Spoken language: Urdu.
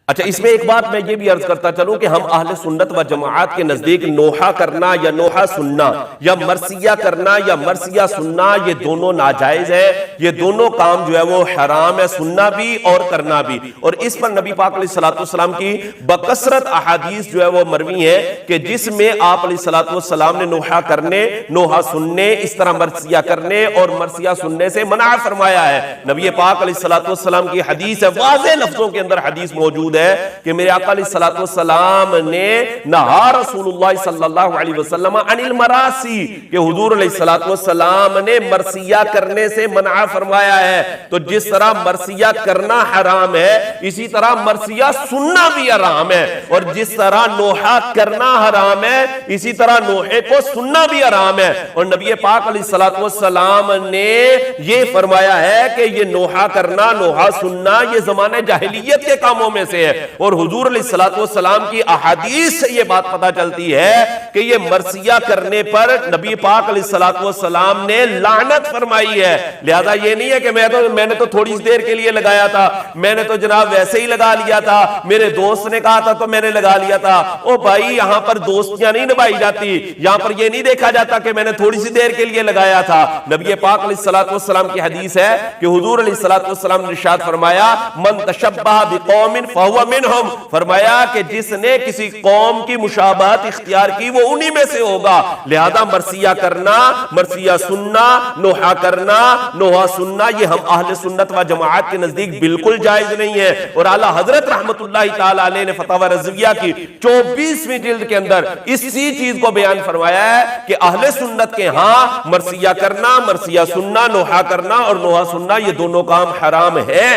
اچھا، اس میں ایک بات میں یہ بھی عرض کرتا چلوں کہ ہم اہل سنت و جماعت کے نزدیک نوحہ کرنا یا نوحہ سننا یا مرثیہ کرنا یا مرثیہ سننا یہ دونوں ناجائز ہے، یہ دونوں کام جو ہے وہ حرام ہے، سننا بھی اور کرنا بھی۔ اور اس پر نبی پاک علیہ السلام کی بکثرت احادیث جو ہے وہ مروی ہے کہ جس میں آپ علیہ السلام نے نوحہ کرنے، نوحہ سننے، اس طرح مرثیہ کرنے اور مرثیہ سننے سے منع فرمایا ہے۔ نبی پاک علیہ السلام کی حدیث ہے، واضح لفظوں کے اندر حدیث موجود ہے کہ میرے آقا علیہ السلام نے نہا رسول اللہ صلی اللہ علیہ وسلم عن المراسی، کہ حضور علیہ السلام نے مرثیہ کرنے سے منع فرمایا ہے۔ تو جس طرح مرثیہ کرنا حرام ہے، اسی طرح مرثیہ سننا بھی حرام ہے، اور جس طرح نوحہ کرنا حرام ہے، اسی طرح نوحے کو سننا بھی حرام ہے۔ اور نبی پاک علیہ السلام نے یہ فرمایا ہے کہ یہ نوحہ کرنا، نوحہ سننا یہ زمانہ جاہلیت کے کاموں میں سے ہے، اور حضور علیہ السلام کی احادیث سے یہ بات پتہ چلتی ہے کہ یہ مرثیہ کرنے پر نبی پاک علیہ السلام نے لعنت فرمائی ہے۔ لہذا یہ نہیں ہے کہ میں نے تو تھوڑی دیر کے لیے لگایا تھا، میں نے تو جناب ویسے ہی لگا لیا تھا، میرے دوست نے کہا تھا تو میں نے لگا لیا تھا۔ او بھائی، یہاں پر دوستیاں نہیں نبھائی جاتی، یہاں پر یہ نہیں دیکھا جاتا کہ میں نے تھوڑی سی دیر کے لیے لگایا تھا۔ نبی پاک علیہ السلام کی حدیث ہے کہ حضور علیہ السلام نے ارشاد فرمایا من تشبہ بقوم فہو منہم، فرمایا کہ جس نے کسی قوم کی مشابہت اختیار کی وہ انہی میں سے ہوگا۔ لہذا مرثیہ کرنا، مرثیہ سننا، نوحہ کرنا، نوحہ سننا یہ ہم اہل سنت و جماعت کے نزدیک بالکل جائز نہیں ہے۔ اور اعلیٰ حضرت رحمت اللہ تعالی علیہ نے فتاوی رضویہ کی 24ویں جلد کے اندر اسی چیز کو بیان فرمایا ہے کہ اہل سنت کے ہاں مرثیہ کرنا، مرثیہ سننا، نوحہ کرنا اور نوحہ سننا یہ دونوں کام حرام ہے۔